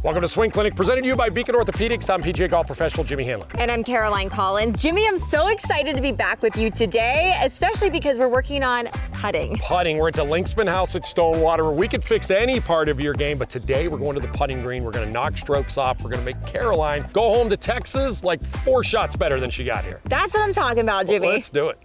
Welcome to Swing Clinic, presented to you by Beacon Orthopedics. I'm PGA golf professional Jimmy Hanlin. And I'm Caroline Collins. Jimmy, I'm so excited to be back with you today, especially because we're working on putting. Putting. We're at the Linksman House at Stonewater, where we can fix any part of your game, but today we're going to the putting green. We're going to knock strokes off. We're going to make Caroline go home to Texas like 4 shots better than she got here. That's what I'm talking about, Jimmy. Well, let's do it.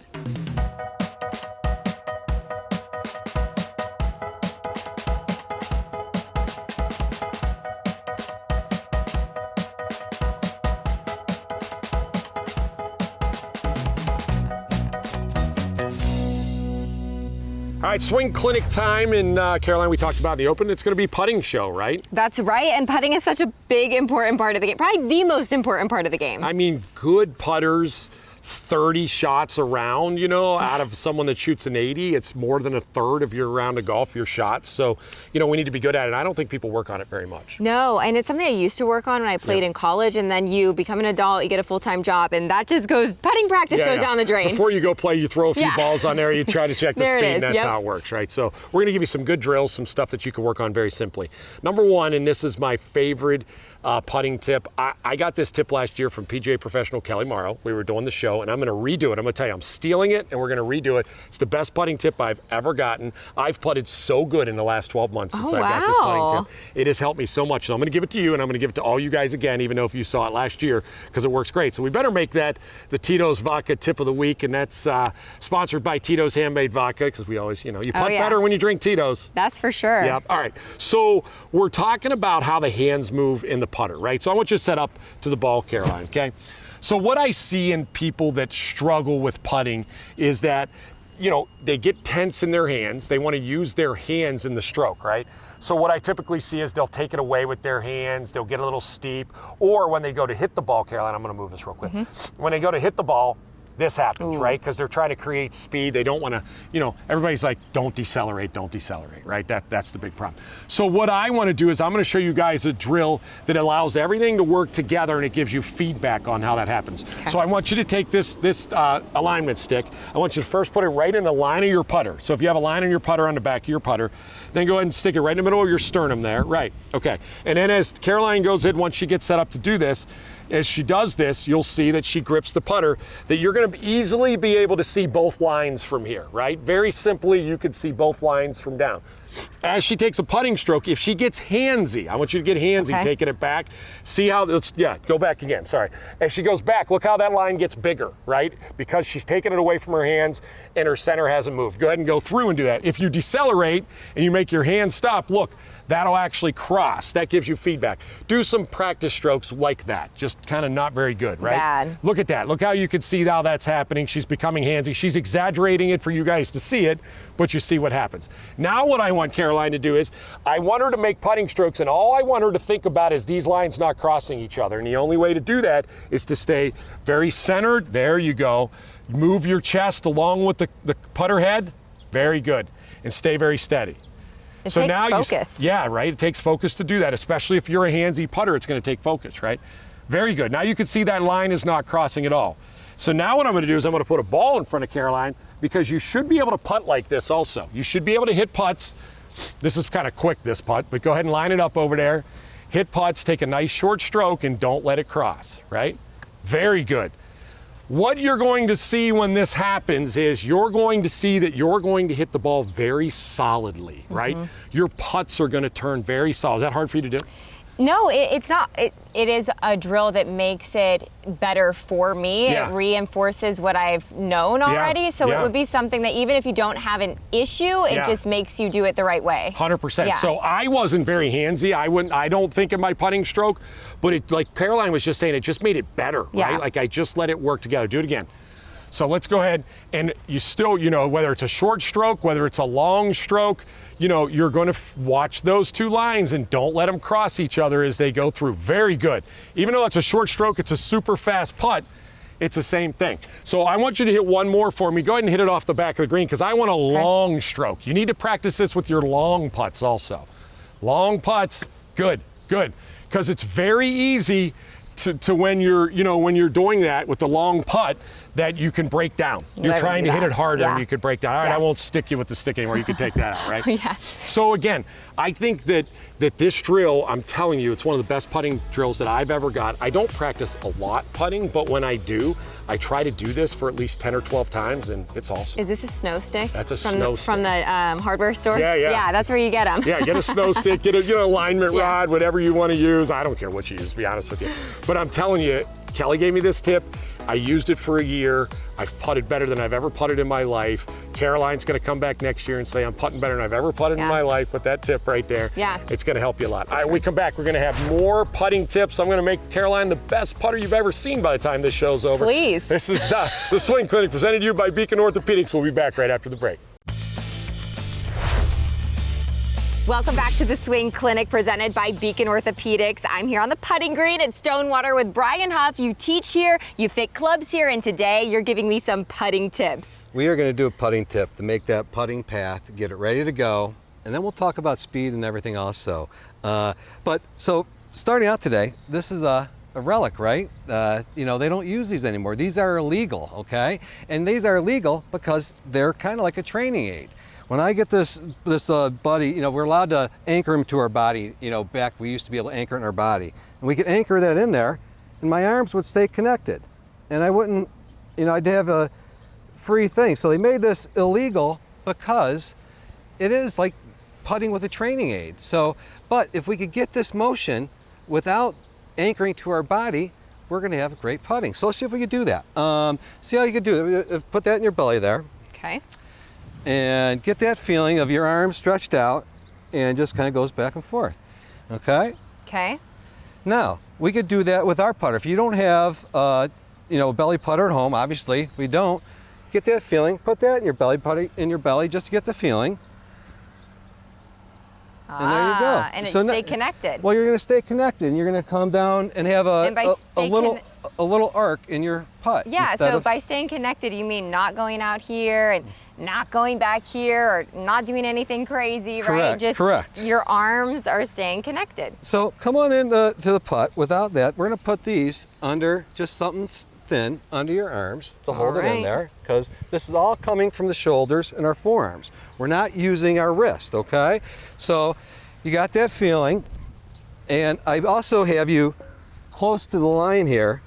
All right, Swing Clinic time, and Caroline, we talked about in the open, it's going to be putting show, right? That's right, and putting is such a big, important part of the game. Probably the most important part of the game. I mean, good putters, 30 shots around, you know, out of someone that shoots an 80, it's more than a third of your round of golf, your shots. So, you know, we need to be good at it. I don't think people work on it very much. No, and it's something I used to work on when I played in college, and then you become an adult, you get a full-time job, and that just goes, putting practice goes down the drain. Before you go play, you throw a few balls on there, you try to check the speed, and that's how it works, right? So we're gonna give you some good drills, some stuff that you can work on very simply. Number one, and this is my favorite putting tip. I got this tip last year from PGA professional Kelly Morrow. We were doing the show, and I'm gonna redo it. I'm gonna tell you, I'm stealing it, and we're gonna redo it. It's the best putting tip I've ever gotten. I've putted so good in the last 12 months since I got this putting tip. It has helped me so much. So I'm gonna give it to you, and I'm gonna give it to all you guys again, even though if you saw it last year, because it works great. So we better make that the Tito's Vodka tip of the week, and that's sponsored by Tito's Handmade Vodka, because we always, you know, you putt better when you drink Tito's. That's for sure. Yep. All right. So we're talking about how the hands move in the putter, right? So I want you to set up to the ball, Caroline, okay? So what I see in people that struggle with putting is that, you know, they get tense in their hands. They want to use their hands in the stroke, right? So what I typically see is they'll take it away with their hands. They'll get a little steep. Or when they go to hit the ball, Caroline, I'm going to move this real quick. When they go to hit the ball, this happens, right? Because they're trying to create speed. They don't want to, you know, everybody's like, don't decelerate, right? That's the big problem. So what I want to do is I'm going to show you guys a drill that allows everything to work together, and it gives you feedback on how that happens. Okay. So I want you to take this alignment stick. I want you to first put it right in the line of your putter. So if you have a line on your putter on the back of your putter, then go ahead and stick it right in the middle of your sternum there, right? Okay. And then as Caroline goes in, once she gets set up to do this, as she does this, you'll see that she grips the putter, that you're going to easily be able to see both lines from here, right? Very simply, you can see both lines from down. As she takes a putting stroke, if she gets handsy, I want you to get handsy, taking it back. See how, go back again, sorry. As she goes back, look how that line gets bigger, right? Because she's taking it away from her hands and her center hasn't moved. Go ahead and go through and do that. If you decelerate and you make your hands stop, look, that'll actually cross. That gives you feedback. Do some practice strokes like that. Just kind of not very good, right? Bad. Look at that. Look how you can see how that's happening. She's becoming handsy. She's exaggerating it for you guys to see it, but you see what happens. Now what I want Caroline to do is, I want her to make putting strokes, and all I want her to think about is these lines not crossing each other. And the only way to do that is to stay very centered. There you go. Move your chest along with the putter head. Very good. And stay very steady. It takes focus. Yeah, right. It takes focus to do that, especially if you're a handsy putter. It's going to take focus, right? Very good. Now you can see that line is not crossing at all. So now what I'm going to do is I'm going to put a ball in front of Caroline, because you should be able to putt like this also. You should be able to hit putts. This is kind of quick, this putt, but go ahead and line it up over there. Hit putts, take a nice short stroke, and don't let it cross, right? Very good. What you're going to see when this happens is you're going to see that you're going to hit the ball very solidly, right? Your putts are going to turn very solid. Is that hard for you to do? No, it's not. It is a drill that makes it better for me. Yeah. It reinforces what I've known already. Yeah. So it would be something that even if you don't have an issue, it just makes you do it the right way. 100%. So I wasn't very handsy. I don't think in my putting stroke, but it, like Caroline was just saying, it just made it better, right? Like I just let it work together. Do it again. So let's go ahead, and you still, you know, whether it's a short stroke, whether it's a long stroke, you know, you're going to watch those two lines and don't let them cross each other as they go through. Very good. Even though it's a short stroke, it's a super fast putt, it's the same thing. So I want you to hit one more for me. Go ahead and hit it off the back of the green, because I want a long stroke. You need to practice this with your long putts also. Long putts, good, good. Because it's very easy to when you're, you know, when you're doing that with the long putt, that you can break down. You're Literally trying to hit that. it harder Yeah. and you could break down. All right, Yeah. I won't stick you with the stick anymore. You can take that out, right? Yeah. So again, I think that this drill, I'm telling you, it's one of the best putting drills that I've ever got. I don't practice a lot putting, but when I do, I try to do this for at least 10 or 12 times, and it's awesome. Is this a snow stick? That's a from snow the, stick. From the hardware store? Yeah, yeah. Yeah, that's where you get them. Yeah, get a snow stick, get an alignment Yeah. rod, whatever you want to use. I don't care what you use, to be honest with you. But I'm telling you, Kelly gave me this tip. I used it for a year. I've putted better than I've ever putted in my life. Caroline's gonna come back next year and say I'm putting better than I've ever putted in my life with that tip right there. Yeah. It's gonna help you a lot. All right, when we come back, we're gonna have more putting tips. I'm gonna make Caroline the best putter you've ever seen by the time this show's over. Please. This is the Swing Clinic presented to you by Beacon Orthopedics. We'll be back right after the break. Welcome back to the Swing Clinic presented by Beacon Orthopedics. I'm here on the putting green at Stonewater with Brian Huff. You teach here, you fit clubs here, and today you're giving me some putting tips. We are going to do a putting tip to make that putting path, get it ready to go, and then we'll talk about speed and everything else. So starting out today, this is a relic, right? You know, they don't use these anymore. These are illegal, okay? And these are illegal because they're kind of like a training aid. When I get this buddy, you know, we're allowed to anchor him to our body. You know, back we used to be able to anchor it in our body. And we could anchor that in there, and my arms would stay connected. And I wouldn't, you know, I'd have a free thing. So they made this illegal because it is like putting with a training aid. So, but if we could get this motion without anchoring to our body, we're gonna have great putting. So let's see if we could do that. See how you could do it. Put that in your belly there. Okay. And get that feeling of your arms stretched out and just kind of goes back and forth, okay? Okay. Now, we could do that with our putter. If you don't have, you know, a belly putter at home, obviously we don't, get that feeling, put that in your belly putter, in your belly just to get the feeling. And there you go. And So stay connected. Well, you're gonna stay connected and you're gonna come down and have a little arc in your putt. Yeah, so by staying connected, you mean not going out here and not going back here or not doing anything crazy, right? Just correct. Your arms are staying connected. So come on in to the putt. Without that, we're gonna put these under just something thin under your arms to hold it in there, because this is all coming from the shoulders and our forearms. We're not using our wrist, okay? So you got that feeling, and I also have you close to the line here,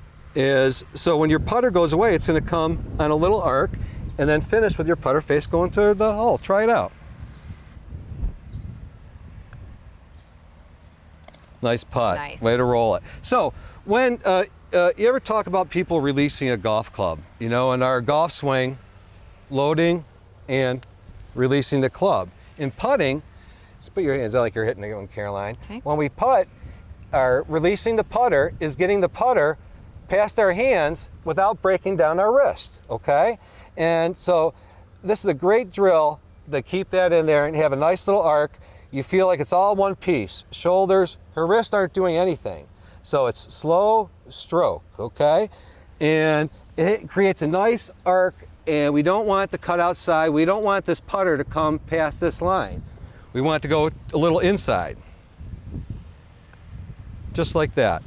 so when your putter goes away, it's gonna come on a little arc and then finish with your putter face going to the hole. Try it out. Nice putt. Nice. Way to roll it. So when you ever talk about people releasing a golf club, you know, in our golf swing, loading and releasing the club. In putting, just put your hands out like you're hitting it, Caroline. Okay. When we putt, our releasing the putter is getting the putter past our hands without breaking down our wrist, okay? And so this is a great drill to keep that in there and have a nice little arc. You feel like it's all one piece. Shoulders, her wrists aren't doing anything. So it's slow stroke, okay? And it creates a nice arc, and we don't want it to cut outside. We don't want this putter to come past this line. We want it to go a little inside. Just like that.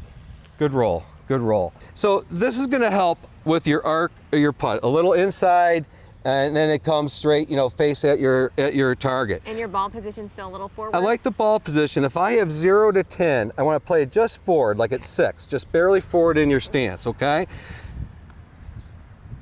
Good roll, good roll. So this is gonna help with your arc or your putt. A little inside, and then it comes straight, you know, face at your target. And your ball position still a little forward? I like the ball position. If I have 0 to 10, I want to play it just forward, like it's 6, just barely forward in your stance, okay?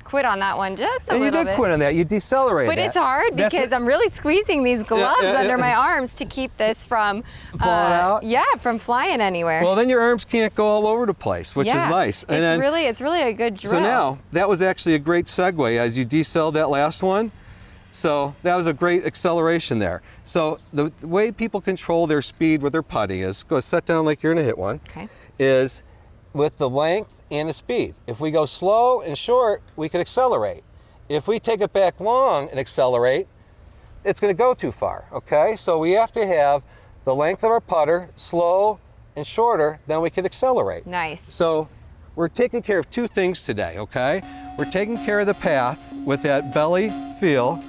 Quit on that one just a And you little did bit. quit on that. You decelerated But that. it's hard because I'm really squeezing these gloves under my arms to keep this from falling out. Yeah, from flying anywhere. Well, then your arms can't go all over the place, which is nice. And it's really a good drill. So now that was actually a great segue as you decelled that last one. So that was a great acceleration there. So the way people control their speed with their putting is go set down like you're gonna hit one. Okay. Is with the length and the speed. If we go slow and short, we can accelerate. If we take it back long and accelerate, it's going to go too far, okay? So we have to have the length of our putter, slow and shorter, then we can accelerate. Nice. So we're taking care of two things today, okay? We're taking care of the path with that belly feel,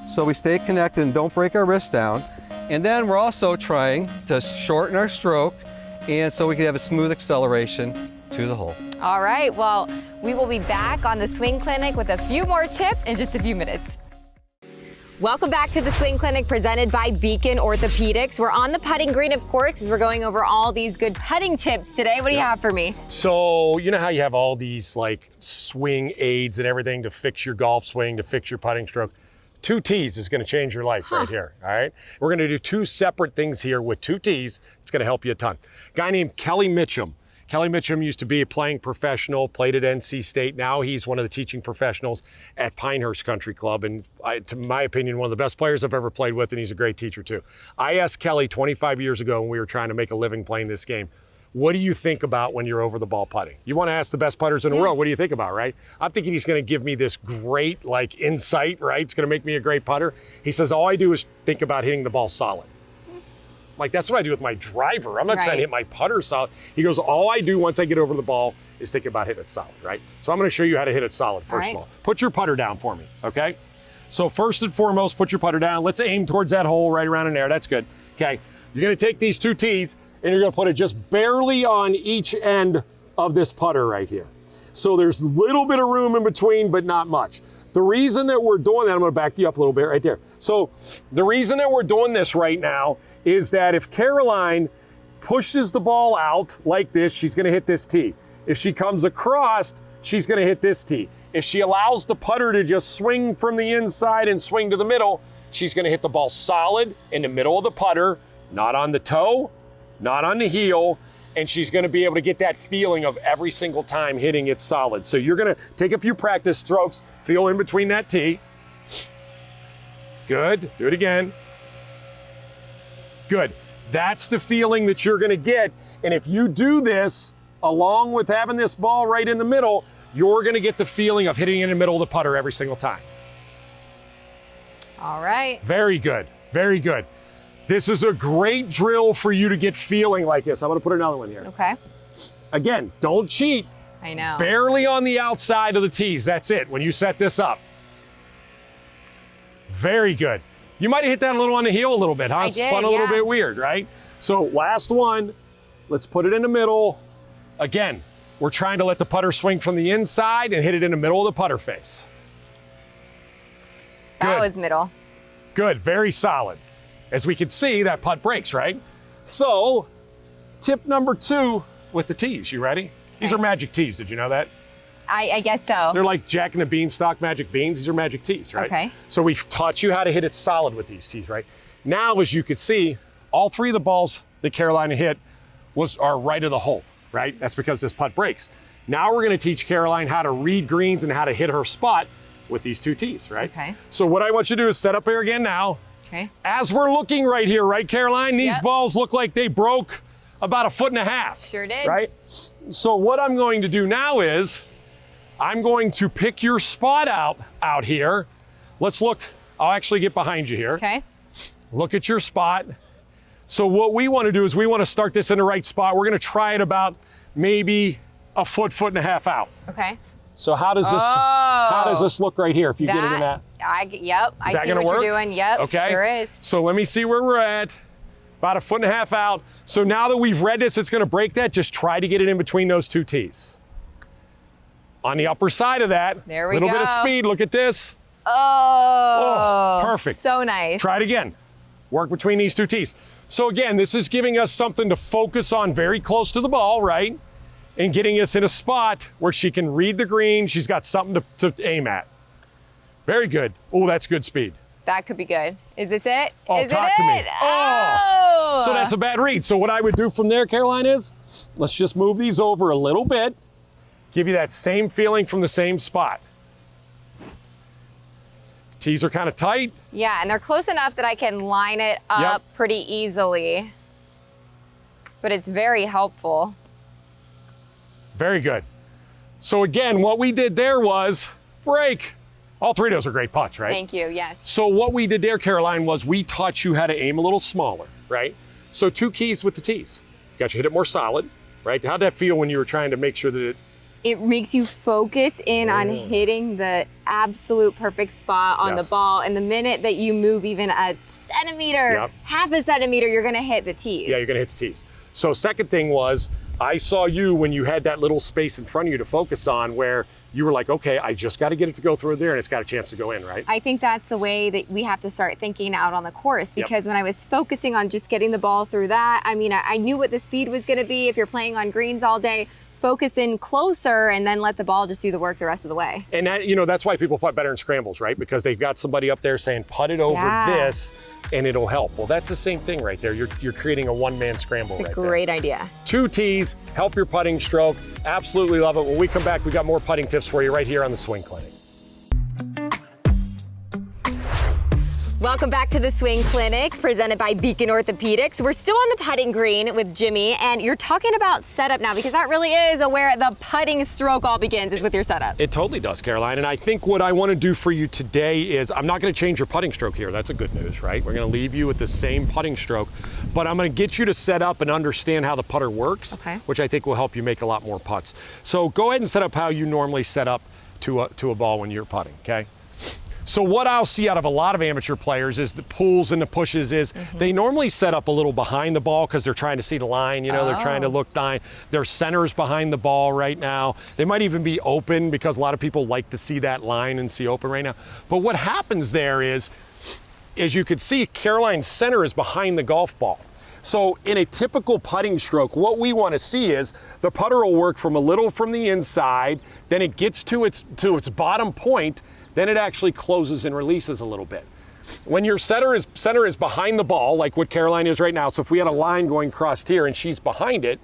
so we stay connected and don't break our wrist down. And then we're also trying to shorten our stroke, and so we can have a smooth acceleration to the hole. All right, well, we will be back on the Swing Clinic with a few more tips in just a few minutes. Welcome back to the Swing Clinic presented by Beacon Orthopedics. We're on the putting green, of course, because we're going over all these good putting tips today. What do you have for me? So, you know how you have all these like swing aids and everything to fix your golf swing, to fix your putting stroke? 2 tees is going to change your life right here, all right? We're going to do 2 separate things here with 2 tees. It's going to help you a ton. Guy named Kelly Mitchum. Kelly Mitchum used to be a playing professional, played at NC State. Now he's one of the teaching professionals at Pinehurst Country Club. And to my opinion, one of the best players I've ever played with, and he's a great teacher too. I asked Kelly 25 years ago when we were trying to make a living playing this game, what do you think about when you're over the ball putting? You want to ask the best putters in the world, what do you think about, right? I'm thinking he's going to give me this great like insight, right? It's going to make me a great putter. He says, all I do is think about hitting the ball solid. Like, that's what I do with my driver. I'm not trying to hit my putter solid. He goes, all I do once I get over the ball is think about hitting it solid, right? So I'm going to show you how to hit it solid first of all. Put your putter down for me, okay? So first and foremost, put your putter down. Let's aim towards that hole right around in there. That's good, okay? You're going to take these 2 tees and you're going to put it just barely on each end of this putter right here. So there's a little bit of room in between, but not much. The reason that we're doing that, I'm going to back you up a little bit right there. So the reason that we're doing this right now is that if Caroline pushes the ball out like this, she's going to hit this tee. If she comes across, she's going to hit this tee. If she allows the putter to just swing from the inside and swing to the middle, she's going to hit the ball solid in the middle of the putter, not on the toe, not on the heel, and she's going to be able to get that feeling of every single time hitting it solid. So you're going to take a few practice strokes, feel in between that tee. Good, do it again. Good. That's the feeling that you're going to get. And if you do this along with having this ball right in the middle, you're going to get the feeling of hitting in the middle of the putter every single time. All right. Very good. Very good. This is a great drill for you to get feeling like this. I'm going to put another one here. Okay. Again, don't cheat. I know. Barely on the outside of the tees. That's it when you set this up. Very good. You might have hit that a little on the heel a little bit, huh? I did, Spun a little bit weird, right? So last one, let's put it in the middle. Again, we're trying to let the putter swing from the inside and hit it in the middle of the putter face. That was middle. Good, very solid. As we can see, that putt breaks, right? So, tip number 2 with the tees. You ready? These are magic tees, did you know that? I guess so. They're like Jack and the Beanstalk magic beans. These are magic tees, right? Okay. So we've taught you how to hit it solid with these tees, right? Now, as you can see, all 3 of the balls that Carolina hit are right of the hole, right? That's because this putt breaks. Now we're gonna teach Caroline how to read greens and how to hit her spot with these 2 tees, right? Okay. So what I want you to do is set up here again now. Okay. As we're looking right here, right, Caroline? These balls look like they broke about 1.5 feet. Sure did. Right? So what I'm going to do now is, I'm going to pick your spot out here. Let's look, I'll actually get behind you here. Okay. Look at your spot. So what we want to do is we want to start this in the right spot. We're going to try it about maybe 1.5 foot out. Okay. So how does this look right here if you get it in that? Yep, I see what you're doing. Yep, okay. Sure is. So let me see where we're at. About 1.5 foot out. So now that we've read this, it's going to break that. Just try to get it in between those 2 tees. On the upper side of that, there we little go. bit of speed. Look at this. Oh, perfect. So nice. Try it again. Work between these 2 tees. So again, this is giving us something to focus on very close to the ball, right? And getting us in a spot where she can read the green. She's got something to aim at. Very good. Oh, that's good speed. That could be good. Is this it? Oh, is talk it to me. it? Oh. So that's a bad read. So what I would do from there, Caroline, is let's just move these over a little bit. Give you that same feeling from the same spot. The tees are kind of tight. Yeah, and they're close enough that I can line it up pretty easily. But it's very helpful. Very good. So again, what we did there was break. All 3 of those are great putts, right? Thank you, yes. So what we did there, Caroline, was we taught you how to aim a little smaller, right? So 2 keys with the tees. Got you hit it more solid, right? How'd that feel when you were trying to make sure that it makes you focus in on hitting the absolute perfect spot on the ball. And the minute that you move even a centimeter, half a centimeter, you're gonna hit the tees. Yeah, you're gonna hit the tees. So second thing was, I saw you when you had that little space in front of you to focus on where you were like, okay, I just got to get it to go through there and it's got a chance to go in, right? I think that's the way that we have to start thinking out on the course, because when I was focusing on just getting the ball through that, I mean, I knew what the speed was going to be. If you're playing on greens all day, focus in closer and then let the ball just do the work the rest of the way. And that, that's why people putt better in scrambles, right? Because they've got somebody up there saying, putt it over this and it'll help. Well, that's the same thing right there. You're creating a one-man scramble right there. Great idea. 2 tees, help your putting stroke. Absolutely love it. When we come back, we got more putting tips for you right here on the Swing Clinic. Welcome back to the Swing Clinic, presented by Beacon Orthopedics. We're still on the putting green with Jimmy, and you're talking about setup now, because that really is where the putting stroke all begins, is with your setup. It totally does, Caroline. And I think what I want to do for you today is, I'm not going to change your putting stroke here. That's a good news, right? We're going to leave you with the same putting stroke, but I'm going to get you to set up and understand how the putter works, which I think will help you make a lot more putts. So go ahead and set up how you normally set up to a ball when you're putting, okay? So what I'll see out of a lot of amateur players is the pulls and the pushes is they normally set up a little behind the ball because they're trying to see the line, they're trying to look down. Their center's behind the ball right now. They might even be open because a lot of people like to see that line and see open right now. But what happens there is, as you can see, Caroline's center is behind the golf ball. So in a typical putting stroke, what we want to see is the putter will work from a little from the inside, then it gets to its bottom point, then it actually closes and releases a little bit. When your center is behind the ball, like what Caroline is right now, so if we had a line going across here and she's behind it,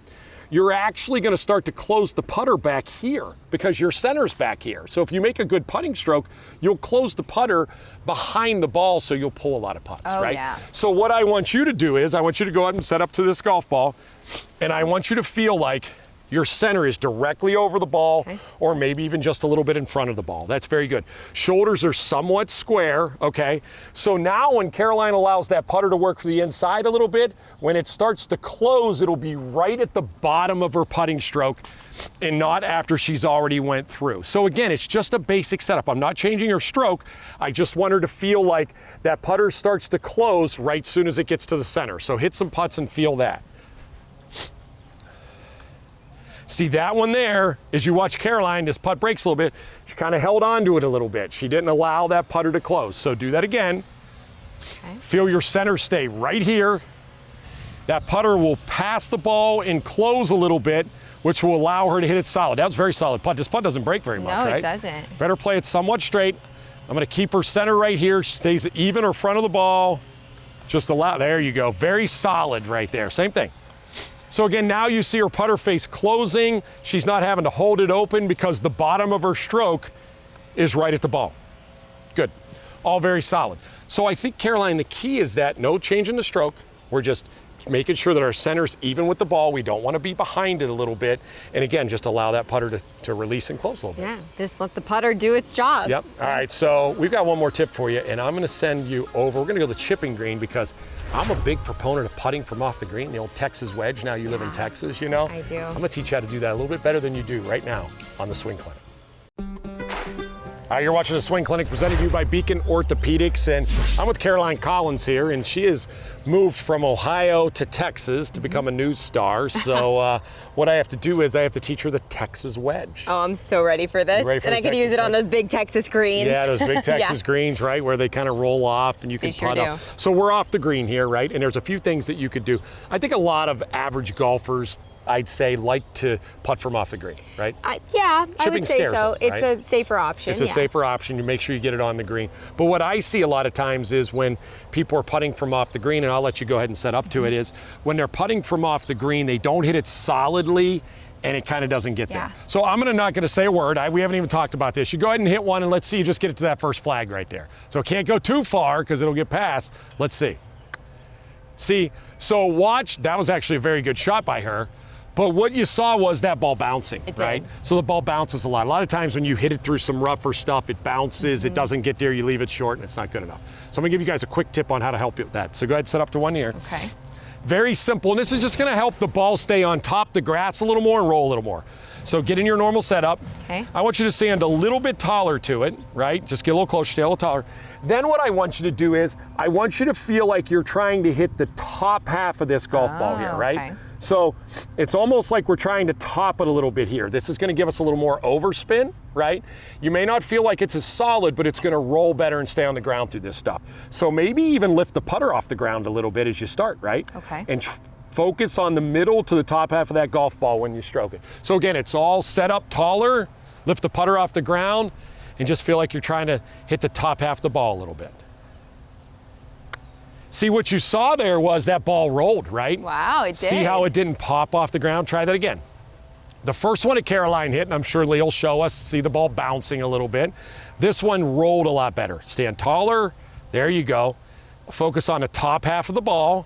you're actually going to start to close the putter back here because your center's back here. So if you make a good putting stroke, you'll close the putter behind the ball, so you'll pull a lot of putts, right? Yeah. So what I want you to do is, I want you to go ahead and set up to this golf ball, and I want you to feel like your center is directly over the ball, or maybe even just a little bit in front of the ball. That's very good. Shoulders are somewhat square, okay? So now when Caroline allows that putter to work for the inside a little bit, when it starts to close, it'll be right at the bottom of her putting stroke and not after she's already went through. So again, it's just a basic setup. I'm not changing her stroke. I just want her to feel like that putter starts to close right soon as it gets to the center. So hit some putts and feel that. See that one there, as you watch Caroline, this putt breaks a little bit. She kind of held on to it a little bit. She didn't allow that putter to close. So do that again. Feel your center stay right here. That putter will pass the ball and close a little bit, which will allow her to hit it solid. That was a very solid putt. This putt doesn't break very much, right? No, it doesn't. Better play it somewhat straight. I'm gonna keep her center right here. She stays even or front of the ball. Just allow, there you go. Very solid right there, same thing. So again, now you see her putter face closing. She's not having to hold it open because the bottom of her stroke is right at the ball. Good, all very solid. So I think, Caroline, the key is that no change in the stroke. We're just making sure that our center's even with the ball. We don't want to be behind it a little bit. And again, just allow that putter to release and close a little bit. Yeah, just let the putter do its job. Yep, all right, so we've got one more tip for you, and I'm gonna send you over. We're gonna go to the chipping green because I'm a big proponent of putting from off the green, the old Texas wedge. Now you live in Texas, I do. I'm gonna teach you how to do that a little bit better than you do right now on the Swing Clinic. All right, you're watching the Swing Clinic presented to you by Beacon Orthopedics, and I'm with Caroline Collins here, and she has moved from Ohio to Texas to become a news star. So what I have to do is I have to teach her the Texas wedge. Oh, I'm so ready for this. And I could use it on those big Texas greens. Yeah, those big Texas greens, right, where they kind of roll off and you can putt up. So we're off the green here, right? And there's a few things that you could do. I think a lot of average golfers, I'd say, like to putt from off the green, right? Yeah, I would say so. Them, right? It's a safer option. It's a safer option. You make sure you get it on the green. But what I see a lot of times is when people are putting from off the green, and I'll let you go ahead and set up to it, is when they're putting from off the green, they don't hit it solidly and it kind of doesn't get there. So I'm not going to say a word. We haven't even talked about this. You go ahead and hit one and let's see you just get it to that first flag right there. So it can't go too far because it'll get past. Let's see. See, so watch, that was actually a very good shot by her. But what you saw was that ball bouncing, right? So the ball bounces a lot. A lot of times when you hit it through some rougher stuff, it bounces, it doesn't get there, you leave it short, and it's not good enough. So I'm gonna give you guys a quick tip on how to help you with that. So go ahead, set up to one here. Okay. Very simple, and this is just gonna help the ball stay on top of the grass a little more and roll a little more. So get in your normal setup. Okay. I want you to stand a little bit taller to it, right? Just get a little closer, stay a little taller. Then what I want you to do is, I want you to feel like you're trying to hit the top half of this golf ball here, right? Okay. So it's almost like we're trying to top it a little bit here. This is gonna give us a little more overspin, right? You may not feel like it's as solid, but it's gonna roll better and stay on the ground through this stuff. So maybe even lift the putter off the ground a little bit as you start, right? Okay. And focus on the middle to the top half of that golf ball when you stroke it. So again, it's all set up taller, lift the putter off the ground, and just feel like you're trying to hit the top half of the ball a little bit. See, what you saw there was that ball rolled, right? Wow, it did. See how it didn't pop off the ground? Try that again. The first one that Caroline hit, and I'm sure Lee'll show us, see the ball bouncing a little bit. This one rolled a lot better. Stand taller, there you go. Focus on the top half of the ball.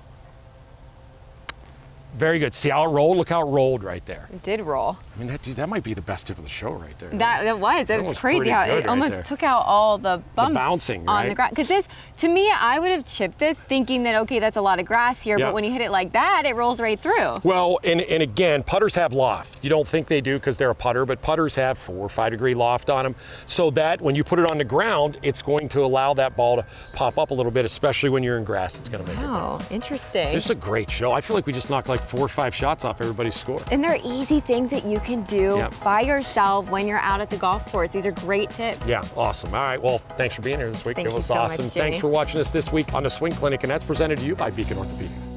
Very good. See how it rolled? Look how it rolled right there. It did roll. I mean, that might be the best tip of the show right there. That was crazy pretty how good it right almost there. took out all the bumps bouncing, on right? the ground. Because this, to me, I would have chipped this thinking that, okay, that's a lot of grass here, Yep. but when you hit it like that, it rolls right through. Well, and again, putters have loft. You don't think they do because they're a putter, but putters have 4 or 5 degree loft on them. So that when you put it on the ground, it's going to allow that ball to pop up a little bit, especially when you're in grass. It's going to make it Oh, bounce. interesting. This is a great show. I feel like we just knocked like 4 or 5 shots off everybody's score. And they're easy things that you can do Yep. by yourself when you're out at the golf course. These are great tips. Yeah, awesome. All right, well, thanks for being here this week. Thank It you was so much, awesome. Jimmy. Thanks for watching us this week on the Swing Clinic, and that's presented to you by Beacon Orthopedics.